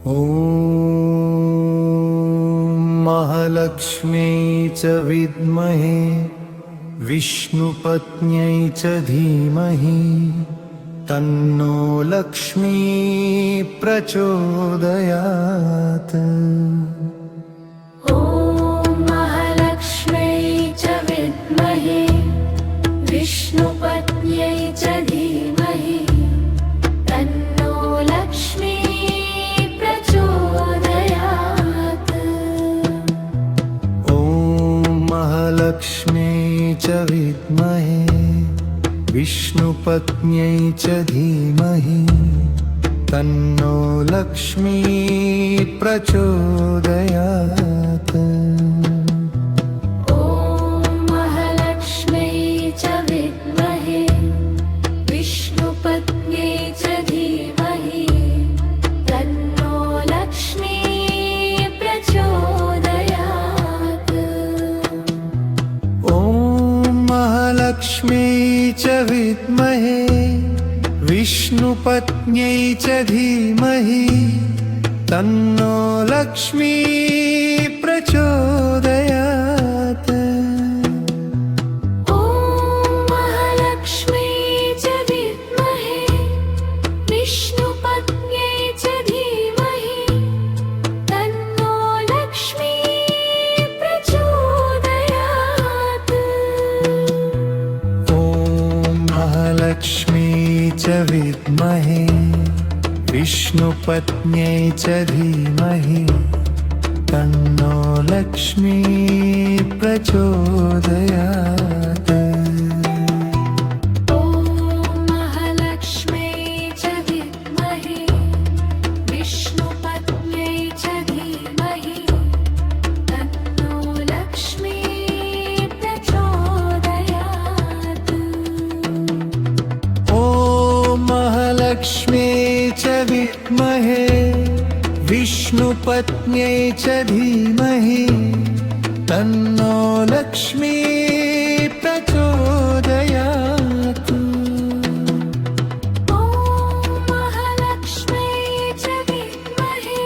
ॐ महालक्ष्म्यै च विद्महे विष्णुपत्न्यै च धीमहि तन्नो लक्ष्मी प्रचोदयात्। ॐ महालक्ष्म्यै च विद्महे विष्णुपत्न्यै च धीमहि तन्नो लक्ष्मी प्रचोदयात्। ॐ महालक्ष्म्यै च विद्महे विष्णुपत्न्यै च धीमहि तन्नो लक्ष्मी प्रचोदयात्। ॐ महालक्ष्म्यै च विद्महे विष्णुपत्न्यै च धीमहि तन्नो लक्ष्मी प्रचोदयात्। ॐ महालक्ष्म्यै च विद्महे विष्णुपत्न्यै च धीमहि तन्नो लक्ष्मी प्रचोदयात्। ॐ महालक्ष्म्यै च विद्महे विष्णुपत्न्यै च धीमहि तन्नो लक्ष्मी प्रचोदयात्। ॐ महालक्ष्म्यै च विद्महे विष्णुपत्न्यै च धीमहि तन्नो लक्ष्मी प्रचोदयात्। ॐ महालक्ष्म्यै च विद्महे विष्णुपत्न्यै च धीमहि तन्नो लक्ष्मी प्रचोदयात्। ॐ महालक्ष्म्यै च विद्महे विष्णुपत्न्यै च धीमहि तन्नो लक्ष्मी प्रचोदयात्। ॐ महालक्ष्म्यै च विद्महे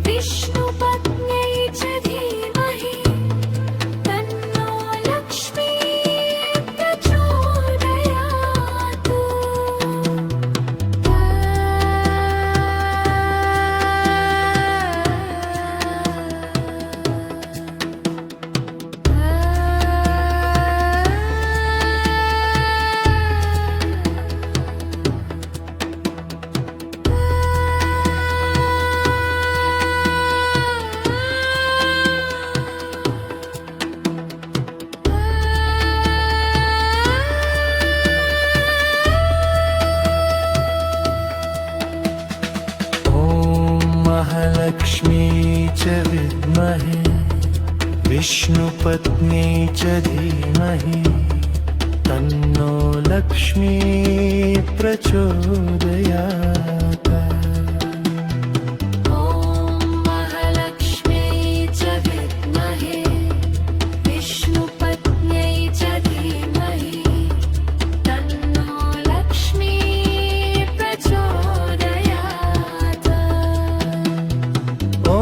विष्णुपत्न्यै च धीमहि तन्नो लक्ष्मी प्रचोदयात्। ॐ महालक्ष्म्यै च विद्महे विष्णुपत्न्यै च धीमहि तन्नो लक्ष्मी प्रचोदयात्। ॐ महालक्ष्म्यै च विद्महे विष्णुपत्न्यै च धीमहि तन्नो लक्ष्मी प्रचोदयात्। ॐ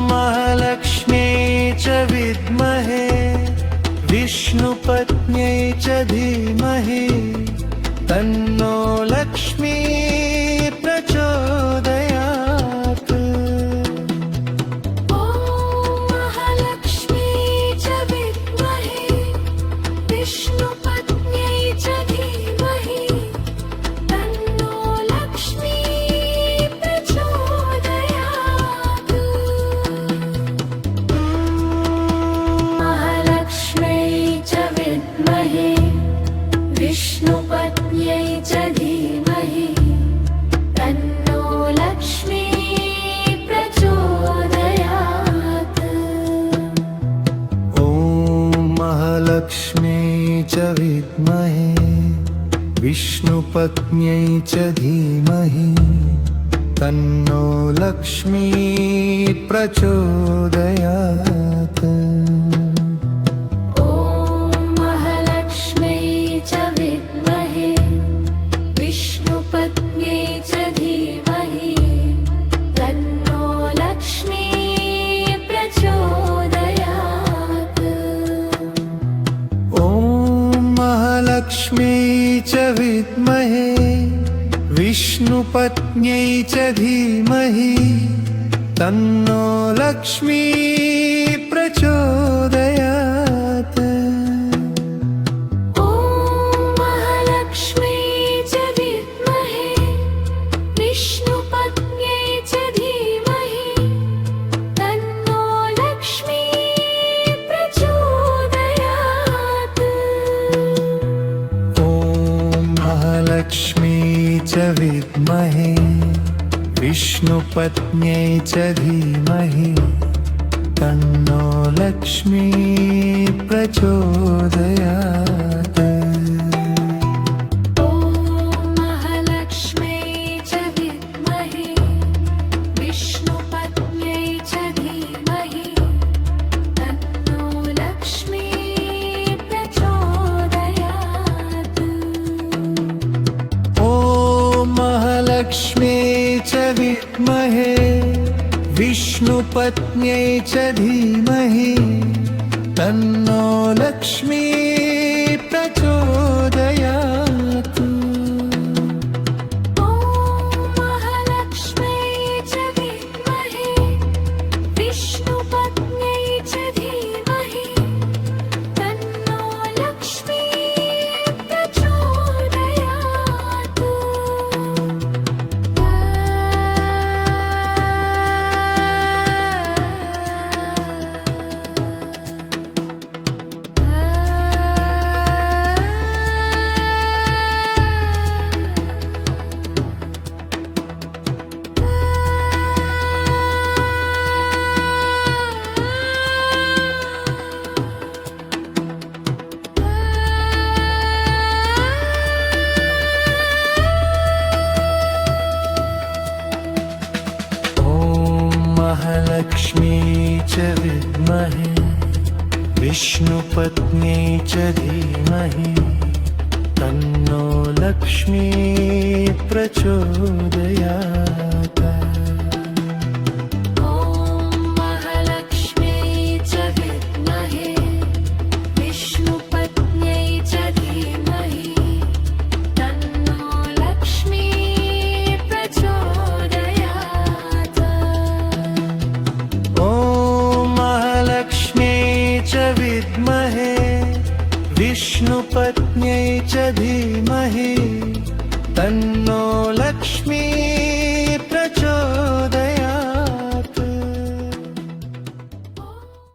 महालक्ष्म्यै च विद्महे विष्णुपत्न्यै च धीमहि तन्नो लक्ष्मी प्रचोदयात्। ॐ महालक्ष्म्यै च विद्महे विष्णुपत्न्यै च धीमहि तन्नो लक्ष्मी प्रचोदयात्। महालक्ष्म्यै च विद्महे विष्णुपत्न्यै च धीमहि तन्नो लक्ष्मी प्रचोदयात्। ॐ महालक्ष्म्यै च विद्महे विष्णुपत्न्यै च धीमहि तन्नो लक्ष्मी प्रचोदयात्। ॐ महालक्ष्म्यै च विद्महे विष्णुपत्न्यै च धीमहि तन्नो च विद्महे विष्णुपत्न्यै च धीमहि तन्नो लक्ष्मी प्रचोदयात्। ॐ महालक्ष्मी च विद्महे विष्णुपत्न्यै च धीमहि तन्नो लक्ष्मी प्रचोदयात्। ॐ महालक्ष्मी च विद्महे विष्णुपत्न्यै च धीमहि तन्नो लक्ष्मी प्रचोदयात्। ॐ महालक्ष्मी च विद्महे विष्णुपत्न्यै च धीमहि तन्नो लक्ष्मी प्रचोदयात्। ॐ महालक्ष्मी च विद्महे विष्णुपत्न्यै च धीमहि तन्नो लक्ष्मी प्रचोदयात्। ॐ महालक्ष्मी च विद्महे विष्णुपत्न्यै च धीमहि तन्नो लक्ष्मी प्रचोदयात्। महालक्ष्मी च विद्महे विष्णुपत्न्यै च धीमहि तन्नो लक्ष्मी प्रचोदयात्। ॐ महालक्ष्मी च विद्महे विष्णुपत्न्यै च धीमहि तन्नो लक्ष्मी प्रचोदयात्। ॐ महालक्ष्मी च विद्महे विष्णुपत्न्यै च धीमहि तन्नो